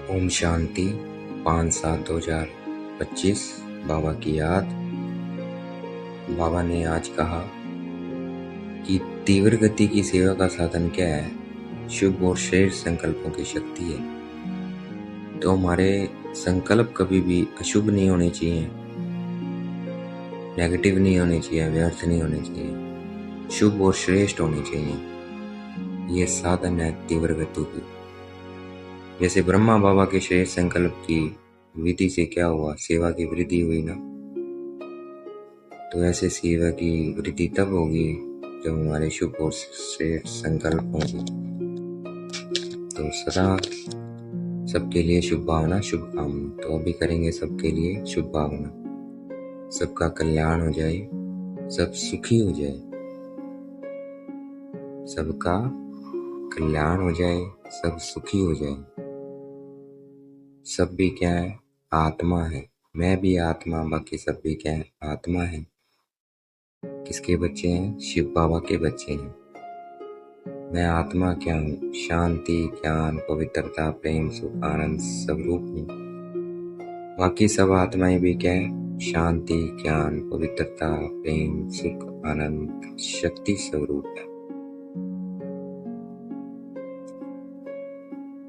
ओम शांति 5/7/2025 बाबा की याद। बाबा ने आज कहा कि तीव्र गति की सेवा का साधन क्या है? शुभ और श्रेष्ठ संकल्पों की शक्ति है। तो हमारे संकल्प कभी भी अशुभ नहीं होने चाहिए, नेगेटिव नहीं होने चाहिए, व्यर्थ नहीं होने चाहिए, शुभ और श्रेष्ठ होने चाहिए। ये साधन है तीव्र गति की। जैसे ब्रह्मा बाबा के श्रेष्ठ संकल्प की विधि से क्या हुआ? सेवा की वृद्धि हुई ना। तो ऐसे सेवा की वृद्धि तब होगी जब हमारे शुभ और श्रेष्ठ संकल्प होंगे। तो सदा सबके लिए शुभ भावना, शुभकामना। तो अभी करेंगे सबके लिए शुभ भावना। सबका कल्याण हो जाए, सब सुखी हो जाए, सबका कल्याण हो जाए, सब सुखी हो जाए। सब भी क्या है? आत्मा है। मैं भी आत्मा, बाकी सब भी क्या है? आत्मा है। किसके बच्चे हैं? शिव बाबा के बच्चे हैं। मैं आत्मा क्या हूँ? शांति, ज्ञान, पवित्रता, प्रेम, सुख, आनंद स्वरूप हूँ। बाकी सब आत्माएं भी क्या है? शांति, ज्ञान, पवित्रता, प्रेम, सुख, आनंद, शक्ति स्वरूप है।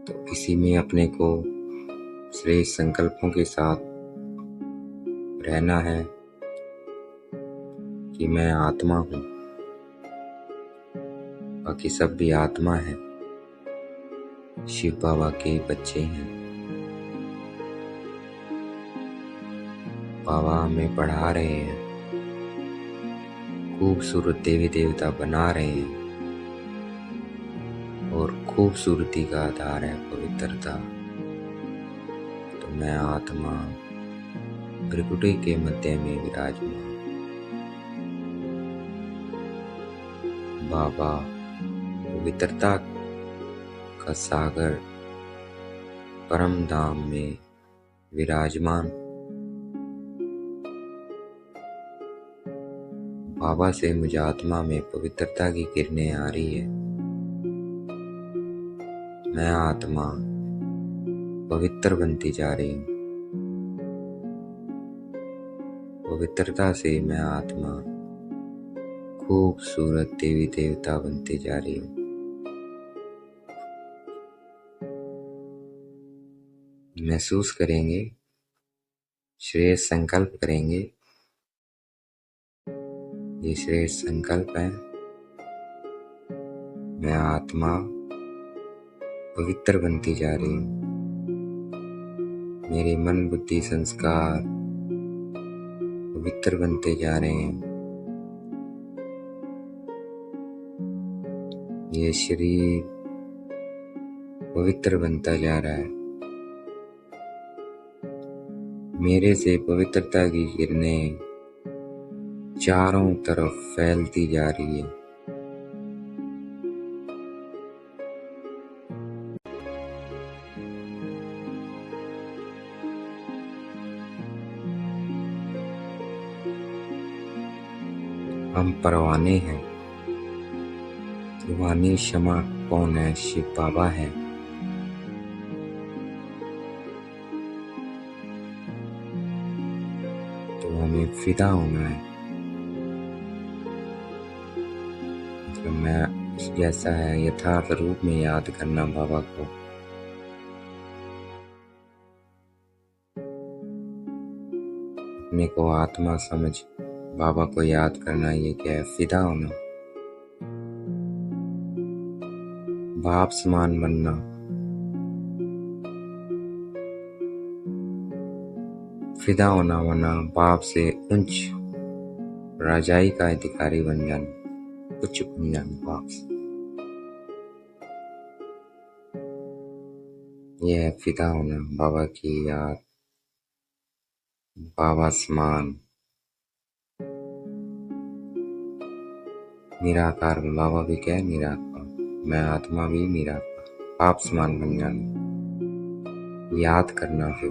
तो इसी में अपने को श्रेष्ठ संकल्पों के साथ रहना है कि मैं आत्मा हूँ, बाकी सब भी आत्मा है, शिव बाबा के बच्चे हैं। बाबा हमें पढ़ा रहे हैं, खूबसूरत देवी देवता बना रहे हैं, और खूबसूरती का आधार है पवित्रता। तो मैं आत्मा त्रिकुटी के मध्य में विराजमान। बाबा पवित्रता का सागर परम धाम में विराजमान। बाबा से मुझे आत्मा में पवित्रता की किरणें आ रही है। मैं आत्मा पवित्र बनती जा रही हूँ। पवित्रता से मैं आत्मा खूबसूरत देवी देवता बनती जा रही हूँ। महसूस करेंगे, श्रेष्ठ संकल्प करेंगे। ये श्रेष्ठ संकल्प है। मैं आत्मा पवित्र बनती जा रही हूँ। मेरे मन, बुद्धि, संस्कार पवित्र बनते जा रहे हैं। ये शरीर पवित्र बनता जा रहा है। मेरे से पवित्रता की किरणें चारों तरफ फैलती जा रही है। हम परवाने हैं। रूहानी क्षमा कौन है? शिव बाबा है। तो हमें फिदा होना है। मतलब मैं जैसा है यथार्थ रूप में याद करना बाबा को। अपने को आत्मा समझ बाबा को याद करना। ये क्या है? फिदा होना, बाप समान बनना। फिदा होना वरना बाप से उच्च राजाई का अधिकारी बन जाना, उच्च बन जाना बाप से। यह है फिदा होना, बाबा की याद, बाबा समान निराकार। बाबा भी क्या है? निराकार। मैं आत्मा भी निराकार, बाप समान बन जाना, याद करना। फिर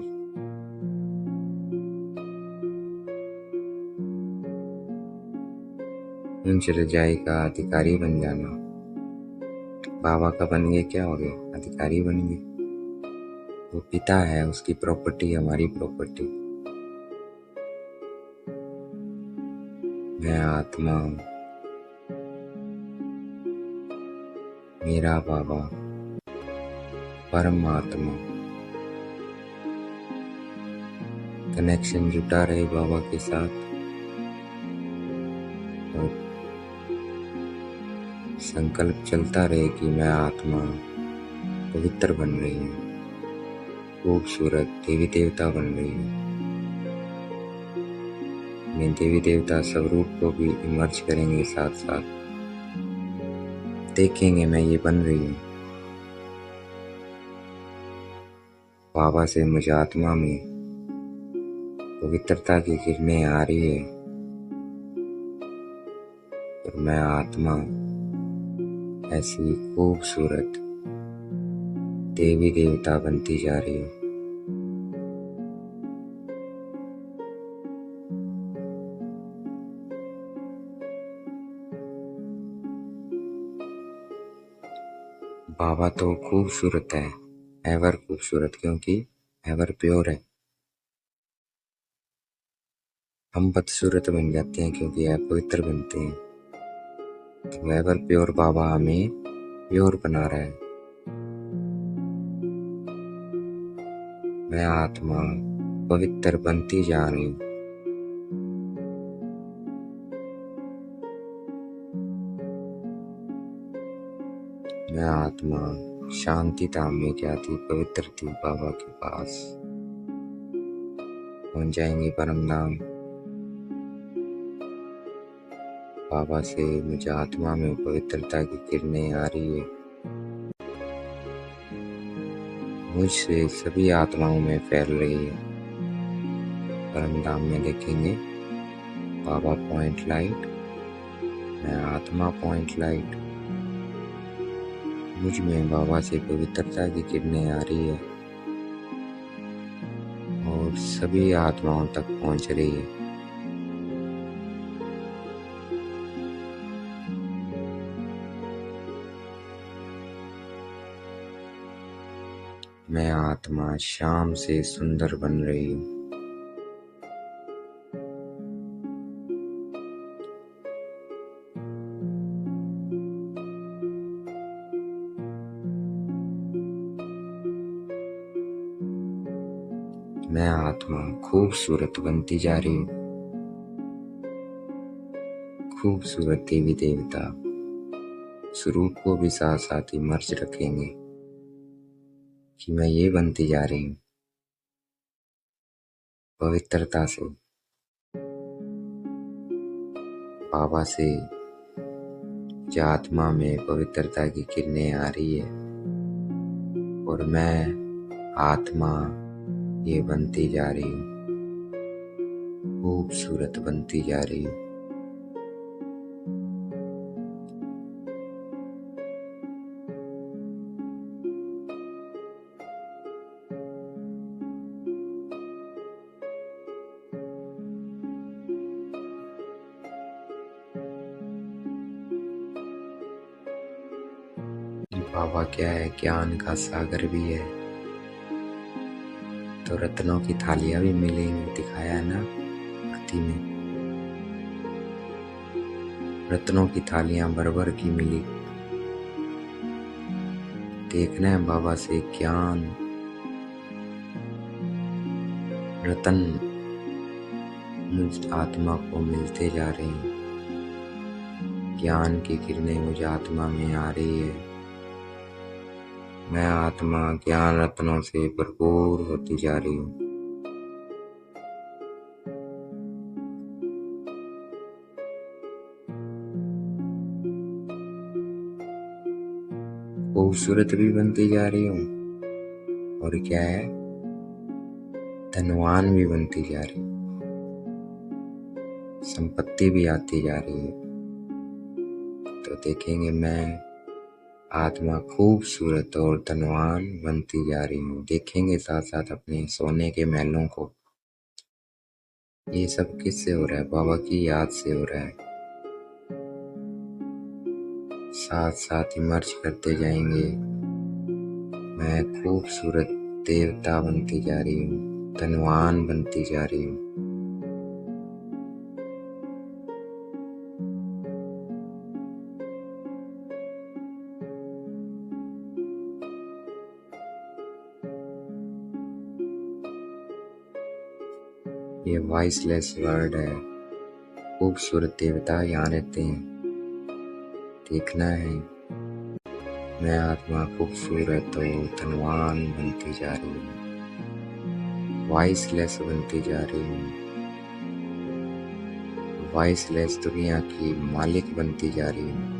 उच्च रजाई का अधिकारी बन जाना। बाबा का बन गए, क्या हो गए? अधिकारी बन गए। वो पिता है, उसकी प्रॉपर्टी हमारी प्रॉपर्टी। मैं आत्मा हूँ, मेरा बाबा परमात्मा। कनेक्शन जुटा रहे बाबा के साथ और संकल्प चलता रहे कि मैं आत्मा पवित्र बन रही हूँ, खूबसूरत देवी देवता बन रही हूँ। अपने देवी देवता स्वरूप को भी इमर्ज करेंगे, साथ साथ देखेंगे मैं ये बन रही हूँ। बाबा से मुझे आत्मा में पवित्रता की किरणें आ रही है और मैं आत्मा ऐसी खूबसूरत देवी देवता बनती जा रही हूँ। बाबा तो खूबसूरत है, एवर खूबसूरत, क्योंकि एवर प्योर है। हम बदसूरत बन जाते हैं क्योंकि अपवित्र बनते हैं, तो एवर प्योर बाबा हमें प्योर बना रहा है। मैं आत्मा पवित्र बनती जा रही हूँ। मैं आत्मा शांति धाम में जाती, पवित्र थी बाबा के पास पहुंच जाएंगे परम धाम। बाबा से मुझे आत्मा में पवित्रता की किरणें आ रही है, मुझसे सभी आत्माओं में फैल रही है। परम धाम में देखेंगे बाबा पॉइंट लाइट, मैं आत्मा पॉइंट लाइट। मुझ में बाबा से पवित्रता की किरणें आ रही है और सभी आत्माओं तक पहुंच रही है। मैं आत्मा शाम से सुंदर बन रही हूँ। मैं आत्मा खूबसूरत बनती जा रही हूँ, खूबसूरत देवी देवता स्वरूप को भी साथ साथ ही मर्ज रखेंगे कि मैं ये बनती जा रही हूँ पवित्रता से। बाबा से मुझे आत्मा में पवित्रता की किरणें आ रही है और मैं आत्मा ये बनती जा रही हूँ, खूबसूरत बनती जा रही हूँ। बाबा क्या है, ज्ञान का सागर भी है, तो रत्नों की थालियां भी मिलेंगी, दिखाया है ना आरती में। रत्नों की थालियां भर भर की मिली। देखना है बाबा से ज्ञान रतन मुझ आत्मा को मिलते जा रहे हैं। ज्ञान की किरणें मुझे आत्मा में आ रही है। मैं आत्मा ज्ञान रत्नों से भरपूर होती जा रही हूँ। खूबसूरत भी बनती जा रही हूँ और क्या है, धनवान भी बनती जा रही हूँ, संपत्ति भी आती जा रही है। तो देखेंगे मैं आत्मा खूबसूरत और धनवान बनती जा रही हूँ। देखेंगे साथ साथ अपने सोने के महलों को। ये सब किससे हो रहा है, बाबा की याद से हो रहा है। साथ साथ इमर्ज करते जाएंगे मैं खूबसूरत देवता बनती जा रही हूँ, धनवान बनती जा रही हूँ। ये वॉइसलेस वर्ड है। खूबसूरत देवता यहाँ रहते हैं। देखना है, मैं आत्मा खूबसूरत और धनवान बनती जा रही हूँ, वॉइसलेस बनती जा रही हूँ, वॉइसलेस दुनिया की मालिक बनती जा रही हूँ।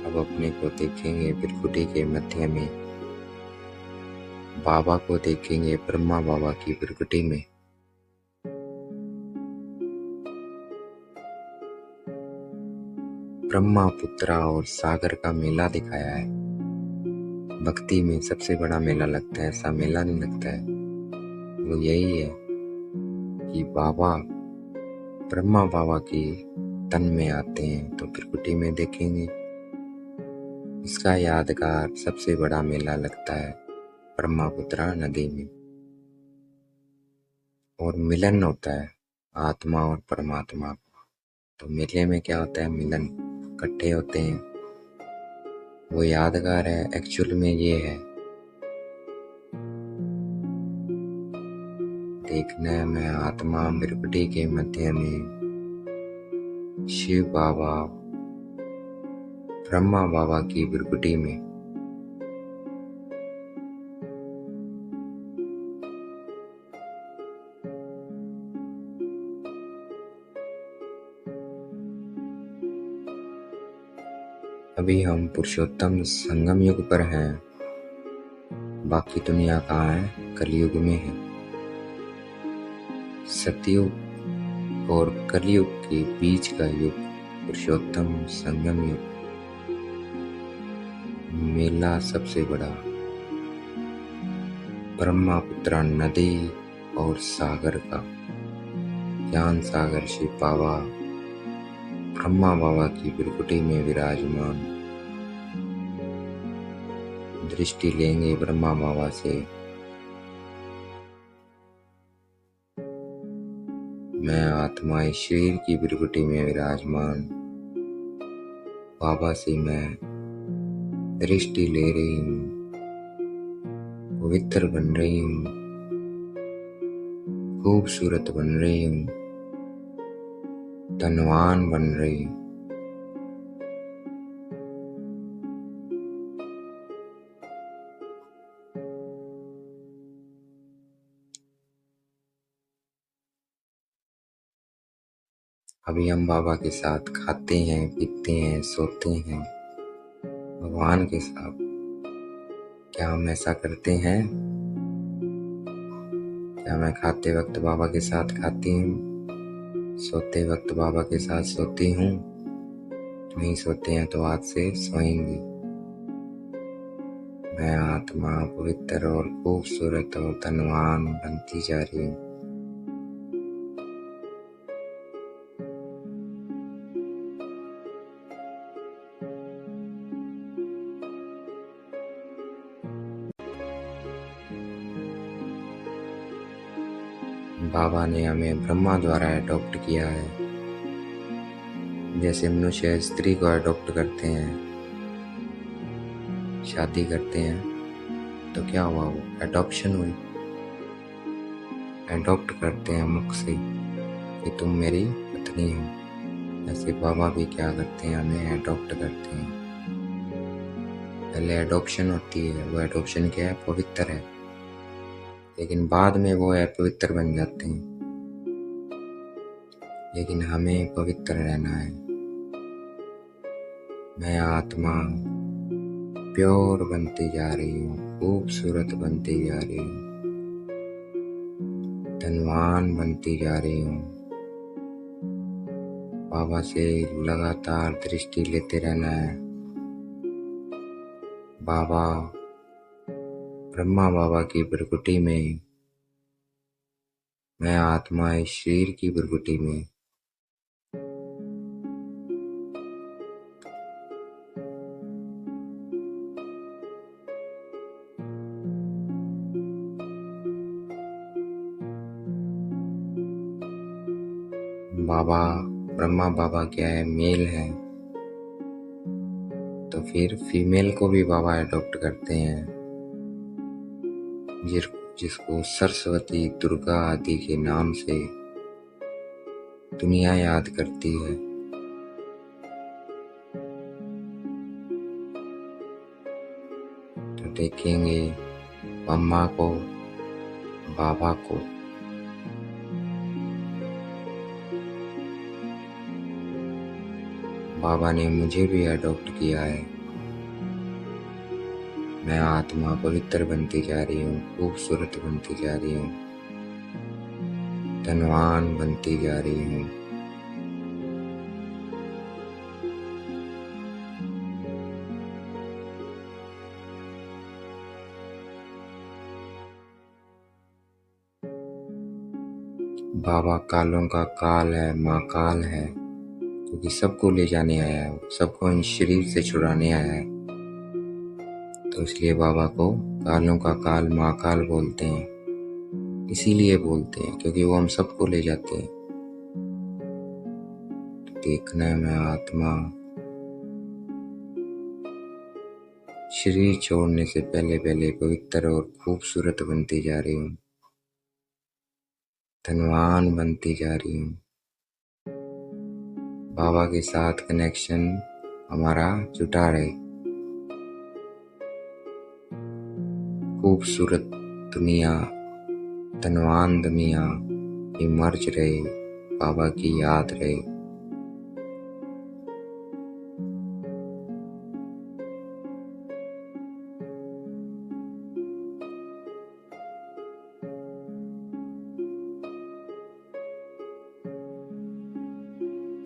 अब अपने को देखेंगे बिरकुटी के मध्य में, बाबा को देखेंगे ब्रह्मा बाबा की बिरकुटी में। ब्रह्मा पुत्रा और सागर का मेला दिखाया है। भक्ति में सबसे बड़ा मेला लगता है, ऐसा मेला नहीं लगता है। वो यही है कि बाबा ब्रह्मा बाबा की तन में आते हैं तो बिरकुटी में देखेंगे। इसका यादगार सबसे बड़ा मेला लगता है ब्रह्मपुत्रा नदी में, और मिलन होता है आत्मा और परमात्मा का। तो मेले में क्या होता है, मिलन, इकट्ठे होते हैं। वो यादगार है। एक्चुअल में ये है, देखना है, मैं आत्मा बिरकुटी के मध्य में, शिव बाबा ब्रह्मा बाबा की बिरकुटी में। अभी हम पुरुषोत्तम संगम युग पर हैं। बाकी दुनिया कहाँ है, कलयुग में है। सतयुग और कलयुग के बीच का युग पुरुषोत्तम संगम युग। मेला सबसे बड़ा ब्रह्मपुत्रा नदी और सागर का, ज्ञान सागर शिव बाबा ब्रह्मा बाबा की बिरकुटी में विराजमान। दृष्टि लेंगे ब्रह्मा बाबा से। मैं आत्मा इस शरीर की बिरकुटी में विराजमान। बाबा से मैं दृष्टि ले रही हूँ, पवित्र बन रही हूँ, खूबसूरत बन रही हूँ, धनवान बन रही हूँ। अभी हम बाबा के साथ खाते हैं, पीते हैं, सोते हैं, भगवान के साथ। क्या हम ऐसा करते हैं? क्या मैं खाते वक्त बाबा के साथ खाती हूँ, सोते वक्त बाबा के साथ सोती हूँ? नहीं सोते हैं तो आज से सोएंगे। मैं आत्मा पवित्र और खूबसूरत और धनवान बनती जा रही हूँ। बाबा ने हमें ब्रह्मा द्वारा अडॉप्ट किया है। जैसे मनुष्य स्त्री को अडॉप्ट करते हैं, शादी करते हैं, तो क्या हुआ, वो अडॉप्शन हुई। अडॉप्ट करते हैं मुख से कि तुम मेरी पत्नी हो। ऐसे बाबा भी क्या करते हैं, हमें अडॉप्ट करते हैं। पहले अडॉप्शन होती है, वो अडॉप्शन क्या है, पवित्र है, लेकिन बाद में वो अपवित्र बन जाते हैं। लेकिन हमें पवित्र रहना है। मैं आत्मा प्योर बनती जा रही हूँ, खूबसूरत बनती जा रही हूँ, धनवान बनती जा रही हूँ। बाबा से लगातार दृष्टि लेते रहना है। बाबा ब्रह्मा बाबा की बिरकुटी में मैं आत्मा इस शरीर की भृकुटी में बाबा ब्रह्मा बाबा क्या है, मेल है, तो फिर फीमेल को भी बाबा अडॉप्ट करते हैं, जिसको सरस्वती दुर्गा आदि के नाम से दुनिया याद करती है। तो देखेंगे मम्मा को, बाबा को, बाबा ने मुझे भी अडॉप्ट किया है। मैं आत्मा पवित्र बनती जा रही हूँ, खूबसूरत बनती जा रही हूँ, धनवान बनती जा रही हूँ। बाबा कालों का काल है, माँ काल है, क्योंकि सबको ले जाने आया है, सबको इन शरीर से छुड़ाने आया है। तो इसलिए बाबा को कालों का काल, माँ काल बोलते हैं। इसीलिए बोलते हैं क्योंकि वो हम सबको ले जाते हैं। तो देखना है मैं आत्मा शरीर छोड़ने से पहले पहले पवित्र और खूबसूरत बनती जा रही हूँ, धनवान बनती जा रही हूँ। बाबा के साथ कनेक्शन हमारा जुटा रहे, खूबसूरत दुनिया, धनवान दुनिया इमर्ज रहे, बाबा की याद रहे।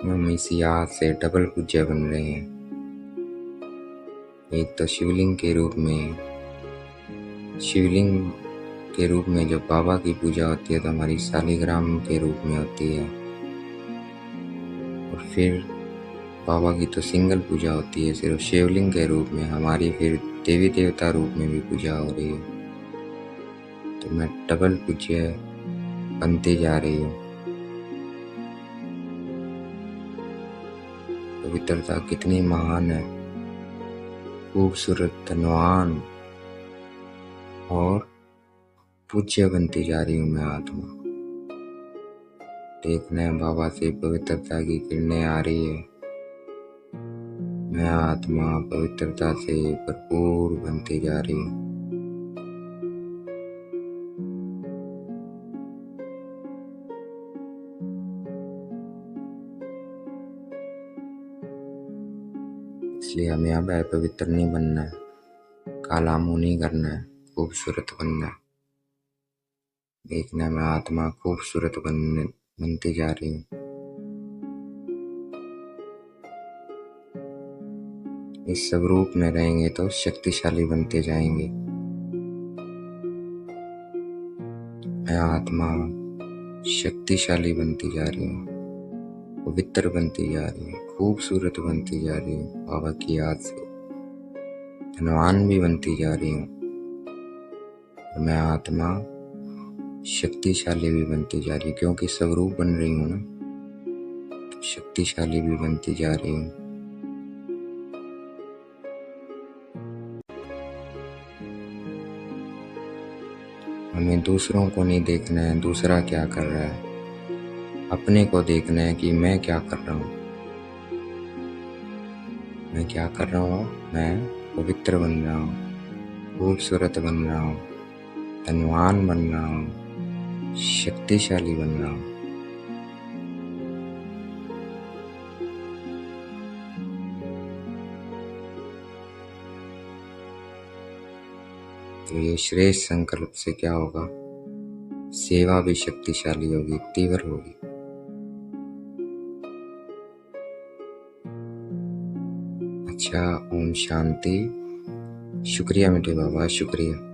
हम इस याद से डबल पूज्य बन रहे हैं। एक तो शिवलिंग के रूप में जब बाबा की पूजा होती है तो हमारी शालिग्राम के रूप में होती है, और फिर बाबा की तो सिंगल पूजा होती है सिर्फ शिवलिंग के रूप में, हमारी फिर देवी देवता रूप में भी पूजा हो रही है। तो मैं डबल पूज्य बनती जा रही हूँ। पवित्रता कितनी महान है, खूबसूरत, धनवान और पूज्य बनती जा रही हूँ मैं आत्मा। देखना है बाबा से पवित्रता की किरणें आ रही है। मैं आत्मा पवित्रता से भरपूर बनती जा रही हूँ। इसलिए हमें अब पवित्र नहीं बनना है, काला मुंह नहीं करना है, खूबसूरत बनना है। देखना मैं आत्मा खूबसूरत बनती जा रही हूँ। इस सब रूप में रहेंगे तो शक्तिशाली बनते जाएंगे। मैं आत्मा शक्तिशाली बनती जा रही हूँ, पवित्र बनती जा रही हूँ, खूबसूरत बनती जा रही हूँ, बाबा की याद से धनवान भी बनती जा रही हूँ। मैं आत्मा शक्तिशाली भी बनती जा रही हूँ, क्योंकि स्वरूप बन रही हूँ ना, तो शक्तिशाली भी बनती जा रही हूँ। हमें दूसरों को नहीं देखना है दूसरा क्या कर रहा है, अपने को देखना है कि मैं क्या कर रहा हूँ। मैं क्या कर रहा हूँ? मैं पवित्र बन रहा हूँ, खूबसूरत बन रहा हूँ, धनवान बन रहा हूँ, शक्तिशाली बन रहा हूँ। तो ये श्रेष्ठ संकल्प से क्या होगा? सेवा भी शक्तिशाली होगी, तीव्र होगी। अच्छा, ओम शांति। शुक्रिया मीठे बाबा, शुक्रिया।